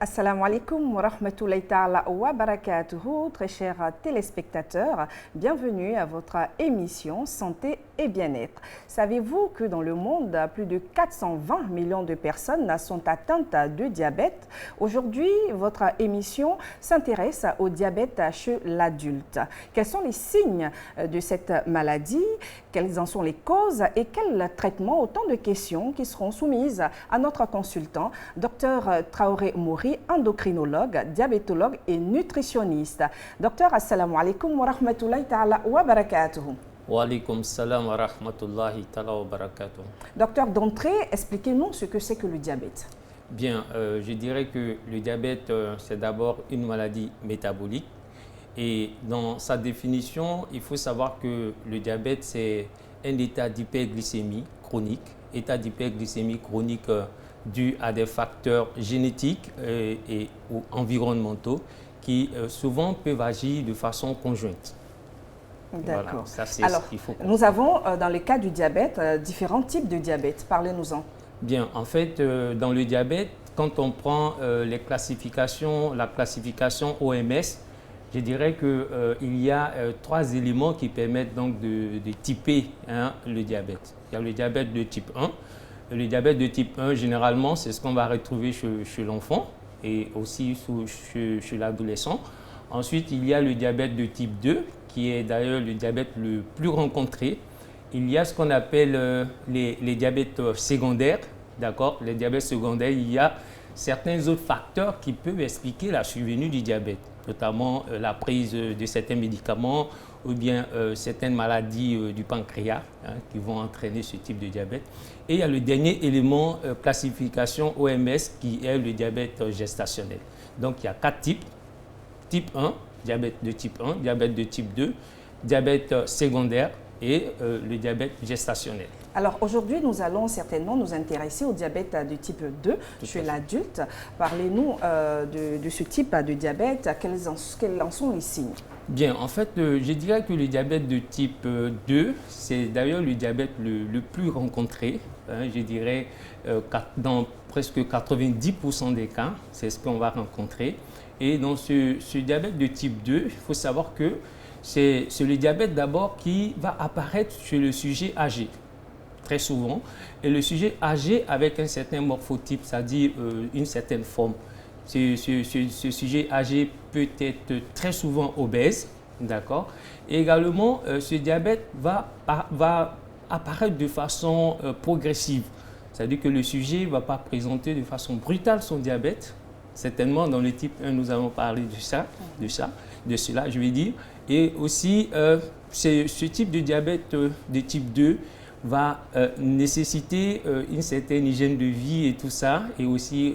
Assalamu alaikum wa rahmatullahi ta'ala wa barakatuhu, très chers téléspectateurs, bienvenue à votre émission Santé et Bien-être. Savez-vous que dans le monde, plus de 420 millions de personnes sont atteintes de diabète? Aujourd'hui, votre émission s'intéresse au diabète chez l'adulte. Quels sont les signes de cette maladie? Quelles en sont les causes et quel traitement? Autant de questions qui seront soumises à notre consultant, Dr Traoré Mouri, endocrinologue, diabétologue et nutritionniste. Docteur, assalamu alaikum wa rahmatullahi ta'ala wa barakatuhu. Wa alaikum salam wa rahmatullahi ta'ala wa barakatuhu. Docteur, d'entrée, expliquez-nous ce que c'est que le diabète. Bien, je dirais que le diabète, c'est d'abord une maladie métabolique. Et dans sa définition, il faut savoir que le diabète, c'est un état d'hyperglycémie chronique. État d'hyperglycémie chronique dû à des facteurs génétiques ou environnementaux qui souvent peuvent agir de façon conjointe. D'accord. Voilà, alors, nous avons dans le cas du diabète différents types de diabète. Parlez-nous-en. Bien, en fait, dans le diabète, quand on prend la classification OMS, je dirais qu'il y a trois éléments qui permettent donc de typer le diabète. Il y a le diabète de type 1. Le diabète de type 1, généralement, c'est ce qu'on va retrouver chez l'enfant et aussi chez l'adolescent. Ensuite, il y a le diabète de type 2, qui est d'ailleurs le diabète le plus rencontré. Il y a ce qu'on appelle les diabètes secondaires. D'accord? Les diabètes secondaires, il y a certains autres facteurs qui peuvent expliquer la survenue du diabète, notamment la prise de certains médicaments ou bien certaines maladies du pancréas qui vont entraîner ce type de diabète. Et il y a le dernier élément classification OMS qui est le diabète gestationnel. Donc il y a 4 types. Type 1, diabète de type 1, diabète de type 2, diabète secondaire et le diabète gestationnel. Alors aujourd'hui, nous allons certainement nous intéresser au diabète de type 2 chez l'adulte. Parlez-nous de ce type de diabète, quels en sont les signes? Bien, en fait, je dirais que le diabète de type 2, c'est d'ailleurs le diabète le plus rencontré. Je dirais dans presque 90% des cas, c'est ce qu'on va rencontrer. Et dans ce diabète de type 2, il faut savoir que c'est le diabète d'abord qui va apparaître chez le sujet âgé, très souvent. Et le sujet âgé avec un certain morphotype, c'est-à-dire une certaine forme. Ce sujet âgé peut être très souvent obèse, d'accord. Et également, ce diabète va apparaître de façon progressive. C'est-à-dire que le sujet ne va pas présenter de façon brutale son diabète. Certainement, dans le type 1, nous allons parler de cela, je vais dire. Et aussi, ce type de diabète de type 2 va nécessiter une certaine hygiène de vie et tout ça, et aussi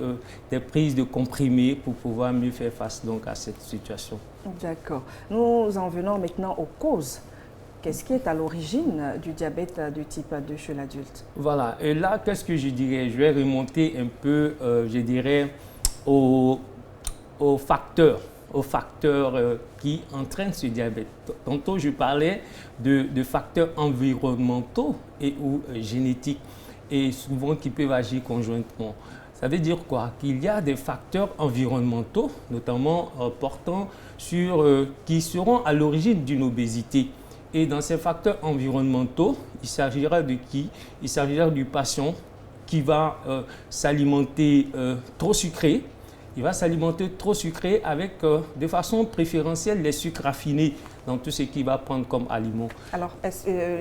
des prises de comprimés pour pouvoir mieux faire face donc à cette situation. D'accord. Nous en venons maintenant aux causes. Qu'est-ce qui est à l'origine du diabète de type 2 chez l'adulte? Voilà. Et là, qu'est-ce que je dirais? Je vais remonter un peu, je dirais, aux facteurs qui entraînent ce diabète. Tantôt, je parlais de facteurs environnementaux et ou génétiques et souvent qui peuvent agir conjointement. Ça veut dire quoi? Qu'il y a des facteurs environnementaux, notamment portant sur qui seront à l'origine d'une obésité. Et dans ces facteurs environnementaux, il s'agira de qui? Il s'agira du patient qui va s'alimenter trop sucré. Il va s'alimenter trop sucré avec de façon préférentielle les sucres raffinés dans tout ce qu'il va prendre comme aliment. Alors,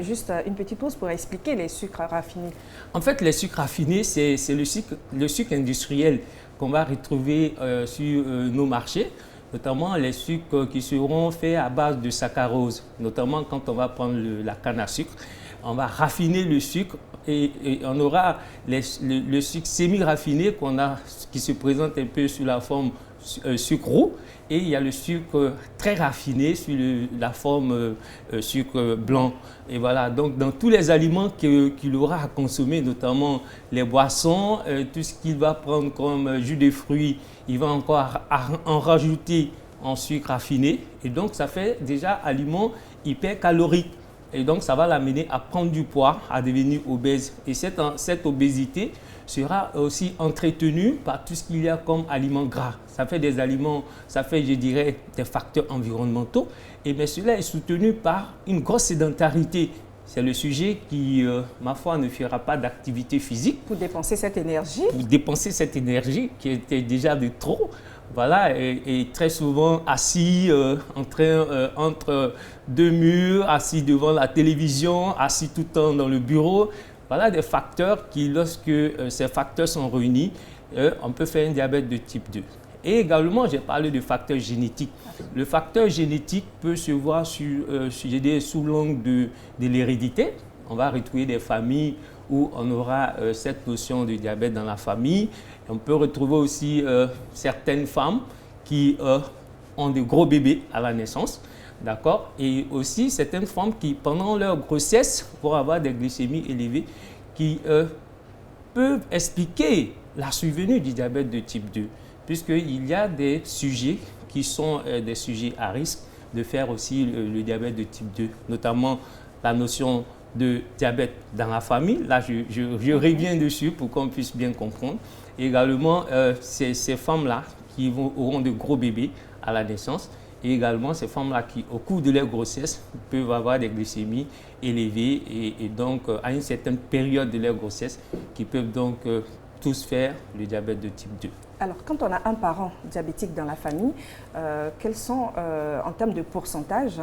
juste une petite pause pour expliquer les sucres raffinés. En fait, les sucres raffinés, c'est le sucre industriel qu'on va retrouver sur nos marchés, notamment les sucres qui seront faits à base de saccharose, notamment quand on va prendre la canne à sucre. On va raffiner le sucre et on aura le sucre semi-raffiné qui se présente un peu sous la forme sucre roux, et il y a le sucre très raffiné sous la forme sucre blanc. Et voilà, donc dans tous les aliments qu'il aura à consommer, notamment les boissons, tout ce qu'il va prendre comme jus de fruits, il va encore en rajouter en sucre raffiné, et donc ça fait déjà aliment hypercalorique. Et donc, ça va l'amener à prendre du poids, à devenir obèse. Et cette obésité sera aussi entretenu par tout ce qu'il y a comme aliments gras. Ça fait des aliments, ça fait, je dirais, des facteurs environnementaux, mais cela est soutenu par une grosse sédentarité. C'est le sujet qui, ma foi, ne fera pas d'activité physique. Pour dépenser cette énergie. Pour dépenser cette énergie qui était déjà de trop. Voilà, et très souvent assis entre deux murs, assis devant la télévision, assis tout le temps dans le bureau. Voilà des facteurs qui, lorsque ces facteurs sont réunis, on peut faire un diabète de type 2. Et également, j'ai parlé de facteurs génétiques. Le facteur génétique peut se voir sous l'angle de l'hérédité. On va retrouver des familles où on aura cette notion de diabète dans la famille. On peut retrouver aussi certaines femmes qui ont de gros bébés à la naissance, d'accord? Et aussi certaines femmes qui, pendant leur grossesse, vont avoir des glycémies élevées qui peuvent expliquer la survenue du diabète de type 2, puisqu'il y a des sujets qui sont des sujets à risque de faire aussi le diabète de type 2, notamment la notion de diabète dans la famille. Là, je reviens dessus pour qu'on puisse bien comprendre. Et également, ces femmes-là qui auront de gros bébés à la naissance. Et également, ces femmes-là qui, au cours de leur grossesse, peuvent avoir des glycémies élevées et donc, à une certaine période de leur grossesse, qui peuvent donc tous faire le diabète de type 2. Alors, quand on a un parent diabétique dans la famille, quels sont, en termes de pourcentage,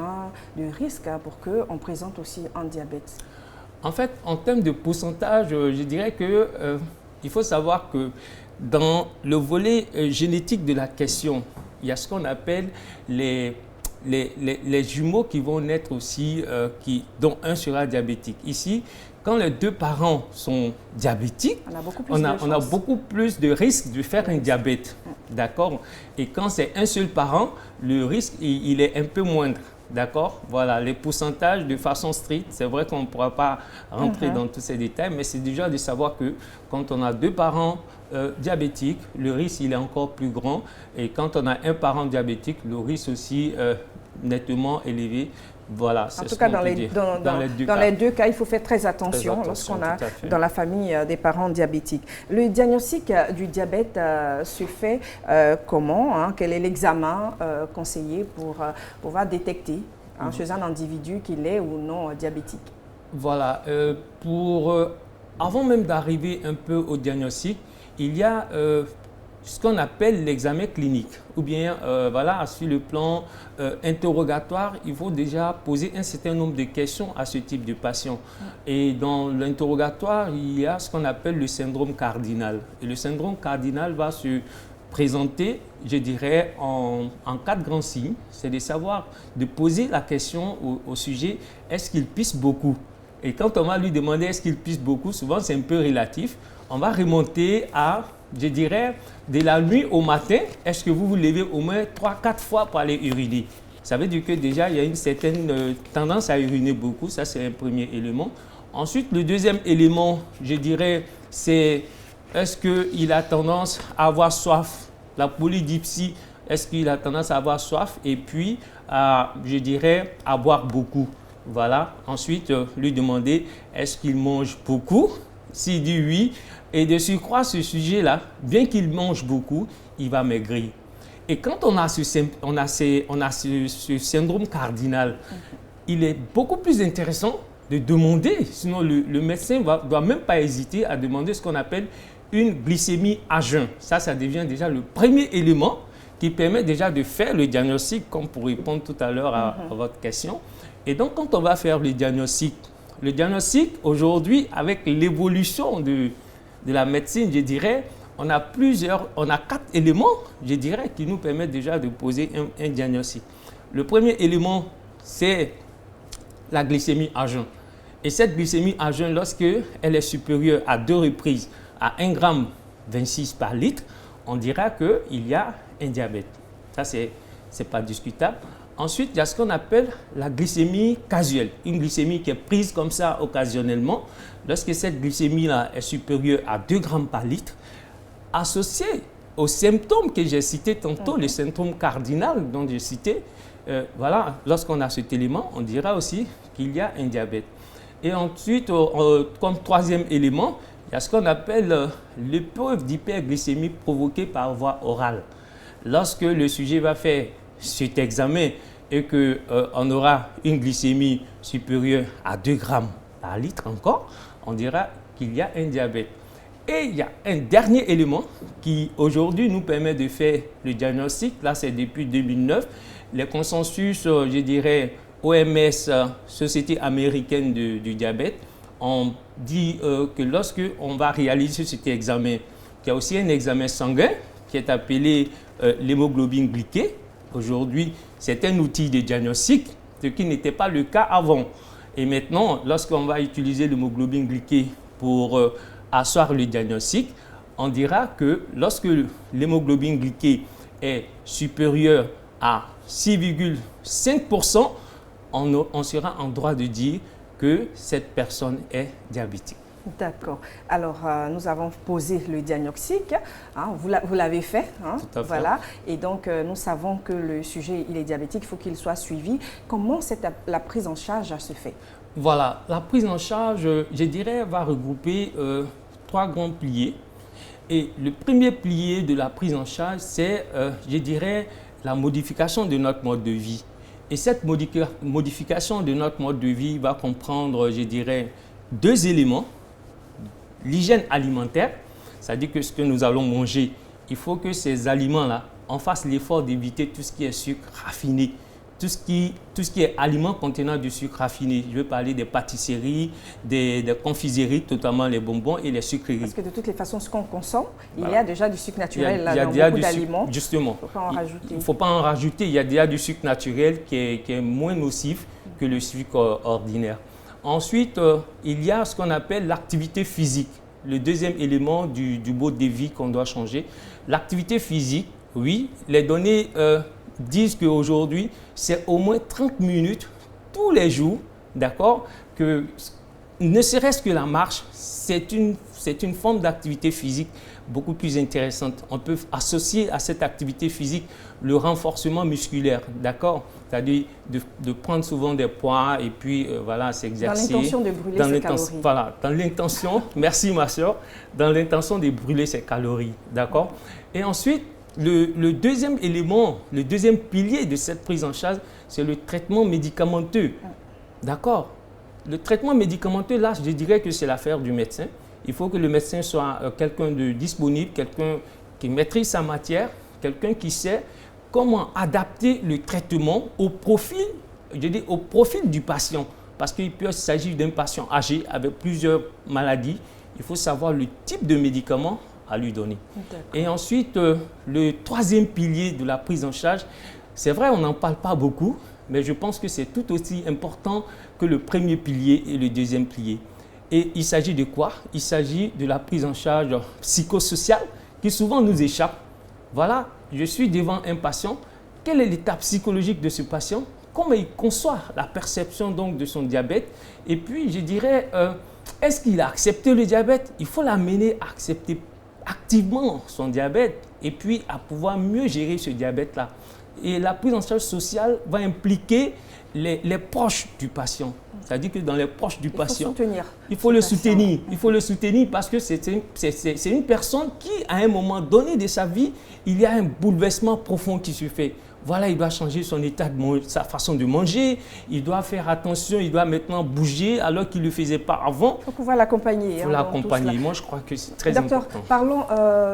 de risque pour qu'on présente aussi un diabète? En fait, en termes de pourcentage, je dirais que il faut savoir que dans le volet génétique de la question, il y a ce qu'on appelle les jumeaux qui vont naître aussi, dont un sera diabétique. Ici, quand les deux parents sont diabétiques, on a beaucoup plus de risques de faire un diabète. D'accord? Et quand c'est un seul parent, le risque il est un peu moindre. D'accord? Voilà, les pourcentages de façon stricte, c'est vrai qu'on ne pourra pas rentrer dans tous ces détails, mais c'est déjà de savoir que quand on a deux parents diabétiques, le risque il est encore plus grand. Et quand on a un parent diabétique, le risque aussi nettement élevé. Voilà, en tout cas, dans les deux cas, il faut faire très attention lorsqu'on a dans la famille des parents diabétiques. Le diagnostic du diabète se fait comment? Quel est l'examen conseillé pour pouvoir détecter chez un individu qu'il est ou non diabétique? Voilà, avant même d'arriver un peu au diagnostic, il y a ce qu'on appelle l'examen clinique, ou bien voilà, sur le plan interrogatoire, il faut déjà poser un certain nombre de questions à ce type de patient. Et dans l'interrogatoire, il y a ce qu'on appelle le syndrome cardinal. Et le syndrome cardinal va se présenter, je dirais, en 4 grands signes. C'est de poser la question au sujet, est-ce qu'il pisse beaucoup? Et quand on va lui demander est-ce qu'il pisse beaucoup, souvent c'est un peu relatif. On va remonter à, je dirais, de la nuit au matin, est-ce que vous vous levez au moins 3-4 fois pour aller uriner? Ça veut dire que déjà, il y a une certaine tendance à uriner beaucoup. Ça, c'est un premier élément. Ensuite, le deuxième élément, je dirais, c'est est-ce qu'il a tendance à avoir soif? La polydipsie, est-ce qu'il a tendance à avoir soif? Et puis, je dirais, à boire beaucoup. Voilà. Ensuite, lui demander est-ce qu'il mange beaucoup? S'il dit oui, et de surcroît, ce sujet-là, bien qu'il mange beaucoup, il va maigrir. Et quand on a ce syndrome cardinal, il est beaucoup plus intéressant de demander, sinon le médecin ne doit même pas hésiter à demander ce qu'on appelle une glycémie à jeun. Ça devient déjà le premier élément qui permet déjà de faire le diagnostic, comme pour répondre tout à l'heure à votre question. Et donc, quand on va faire le diagnostic aujourd'hui, avec l'évolution de la médecine, je dirais, on a 4 éléments, je dirais, qui nous permettent déjà de poser un diagnostic. Le premier élément, c'est la glycémie à jeun. Et cette glycémie à jeun, lorsqu'elle est supérieure à 2 reprises à 1,26 g par litre, on dira qu'il y a un diabète. Ça, c'est pas discutable. Ensuite, il y a ce qu'on appelle la glycémie casuelle, une glycémie qui est prise comme ça occasionnellement. Lorsque cette glycémie-là est supérieure à 2 grammes par litre, associée aux symptômes que j'ai cités tantôt, le syndrome cardinal dont j'ai cité, voilà, lorsqu'on a cet élément, on dira aussi qu'il y a un diabète. Et ensuite, comme troisième élément, il y a ce qu'on appelle l'épreuve d'hyperglycémie provoquée par voie orale. Lorsque le sujet va faire cet examen et qu'on aura une glycémie supérieure à 2 grammes par litre encore, on dira qu'il y a un diabète. Et il y a un dernier élément qui aujourd'hui nous permet de faire le diagnostic. Là, c'est depuis 2009. Les consensus, je dirais, OMS, Société américaine du diabète, on dit que lorsque on va réaliser cet examen, il y a aussi un examen sanguin qui est appelé l'hémoglobine glyquée. Aujourd'hui, c'est un outil de diagnostic, ce qui n'était pas le cas avant. Et maintenant, lorsqu'on va utiliser l'hémoglobine glyquée pour asseoir le diagnostic, on dira que lorsque l'hémoglobine glyquée est supérieure à 6,5%, on sera en droit de dire que cette personne est diabétique. D'accord. Alors, nous avons posé le diagnostic, hein, vous l'avez fait, hein, tout à fait. Voilà. Et donc, nous savons que le sujet, il est diabétique, il faut qu'il soit suivi. Comment la prise en charge se fait? Voilà, la prise en charge, je dirais, va regrouper 3 grands piliers. Et le premier pilier de la prise en charge, c'est, je dirais, la modification de notre mode de vie. Et cette modification de notre mode de vie va comprendre, je dirais, 2 éléments. L'hygiène alimentaire, c'est-à-dire que ce que nous allons manger, il faut que ces aliments-là, on fasse l'effort d'éviter tout ce qui est sucre raffiné, tout ce qui est aliments contenant du sucre raffiné. Je veux parler des pâtisseries, des confiseries, notamment les bonbons et les sucreries. Parce que de toutes les façons, ce qu'on consomme, voilà, il y a déjà du sucre naturel dans beaucoup d'aliments. Justement. Il ne faut pas en rajouter. Il ne faut pas en rajouter. Il y a déjà du sucre naturel qui est moins nocif que le sucre ordinaire. Ensuite, il y a ce qu'on appelle l'activité physique, le deuxième élément du mode de vie qu'on doit changer. L'activité physique, oui, les données disent qu'aujourd'hui, c'est au moins 30 minutes tous les jours, d'accord, que ne serait-ce que la marche, c'est une forme d'activité physique beaucoup plus intéressante. On peut associer à cette activité physique le renforcement musculaire, d'accord? C'est-à-dire de prendre souvent des poids et puis voilà, s'exercer. Dans l'intention de brûler ses calories. Voilà, dans l'intention, merci ma soeur, dans l'intention de brûler ses calories, d'accord? Et ensuite, le deuxième élément, le deuxième pilier de cette prise en charge, c'est le traitement médicamenteux, d'accord? Le traitement médicamenteux, là, je dirais que c'est l'affaire du médecin. Il faut que le médecin soit quelqu'un de disponible, quelqu'un qui maîtrise sa matière, quelqu'un qui sait comment adapter le traitement au profil, au profil du patient. Parce qu'il peut s'agir d'un patient âgé avec plusieurs maladies. Il faut savoir le type de médicament à lui donner. Et ensuite, le troisième pilier de la prise en charge, c'est vrai, on n'en parle pas beaucoup, mais je pense que c'est tout aussi important que le premier pilier et le deuxième pilier. Et il s'agit de quoi? Il s'agit de la prise en charge psychosociale qui souvent nous échappe. Voilà, je suis devant un patient. Quelle est l'état psychologique de ce patient? Comment il conçoit la perception donc de son diabète? Et puis, je dirais, est-ce qu'il a accepté le diabète? Il faut l'amener à accepter activement son diabète et puis à pouvoir mieux gérer ce diabète-là. Et la prise en charge sociale va impliquer les proches du patient. C'est-à-dire que dans les proches du patient, il faut le soutenir. Il faut le soutenir parce que c'est une personne qui, à un moment donné de sa vie, il y a un bouleversement profond qui se fait. Voilà, il doit changer son état sa façon de manger, il doit faire attention, il doit maintenant bouger alors qu'il ne le faisait pas avant. Il faut pouvoir l'accompagner. Il faut l'accompagner. Moi, je crois que c'est très important. Docteur, parlons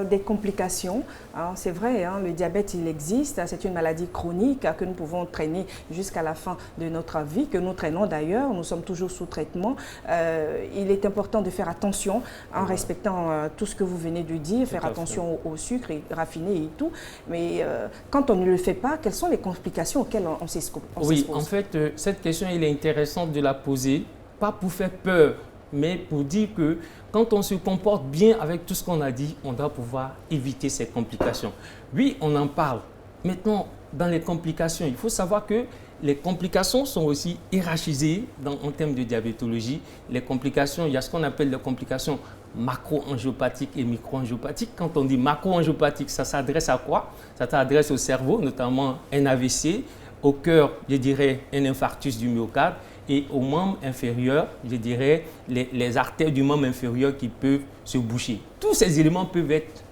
des complications. Hein, c'est vrai, hein, le diabète, il existe. C'est une maladie chronique que nous pouvons traîner jusqu'à la fin de notre vie, que nous traînons d'ailleurs. Nous sommes toujours sous traitement. Il est important de faire attention en respectant tout ce que vous venez de dire, faire attention au sucre raffiné et tout. Mais quand on ne le fait pas, quelles sont les complications auxquelles on s'expose? Oui, en fait, cette question, il est intéressante de la poser, pas pour faire peur, mais pour dire que quand on se comporte bien avec tout ce qu'on a dit, on doit pouvoir éviter ces complications. Oui, on en parle. Maintenant, dans les complications, il faut savoir que les complications sont aussi hiérarchisées en termes de diabétologie. Les complications, il y a ce qu'on appelle les complications macro-angiopathiques et micro-angiopathiques. Quand on dit macro-angiopathique, ça s'adresse à quoi? Ça s'adresse au cerveau, notamment un AVC, au cœur, je dirais un infarctus du myocarde, et aux membres inférieurs, je dirais, les artères du membre inférieur qui peuvent se boucher. Tous ces éléments peuvent être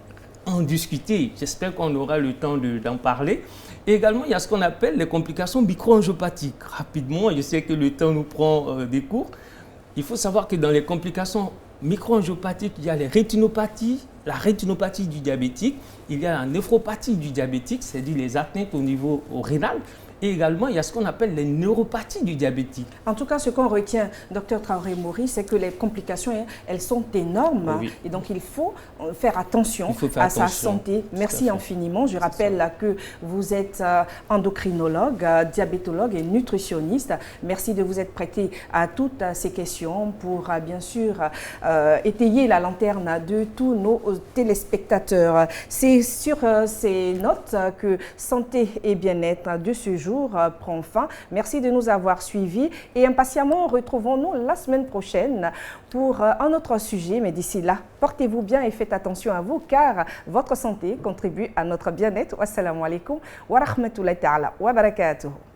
en discuter. J'espère qu'on aura le temps d'en parler. Et également, il y a ce qu'on appelle les complications micro-angiopathiques. Rapidement, je sais que le temps nous prend des cours. Il faut savoir que dans les complications micro-angiopathiques, il y a les rétinopathies, la rétinopathie du diabétique, il y a la néphropathie du diabétique, c'est-à-dire les atteintes au niveau rénal. Et également, il y a ce qu'on appelle les neuropathies du diabétique. En tout cas, ce qu'on retient, Dr Traoré Mori, c'est que les complications, elles sont énormes. Oui. Et donc, il faut faire attention à sa santé. Merci infiniment. Je rappelle que vous êtes endocrinologue, diabétologue et nutritionniste. Merci de vous être prêté à toutes ces questions pour, bien sûr, étayer la lanterne de tous nos téléspectateurs. C'est sur ces notes que Santé et Bien-être de ce jour prend fin. Merci de nous avoir suivis et impatiemment retrouvons-nous la semaine prochaine pour un autre sujet. Mais d'ici là, portez-vous bien et faites attention à vous car votre santé contribue à notre bien-être. Wassalamu alaikum wa rahmatullahi ta'ala wa barakatuh.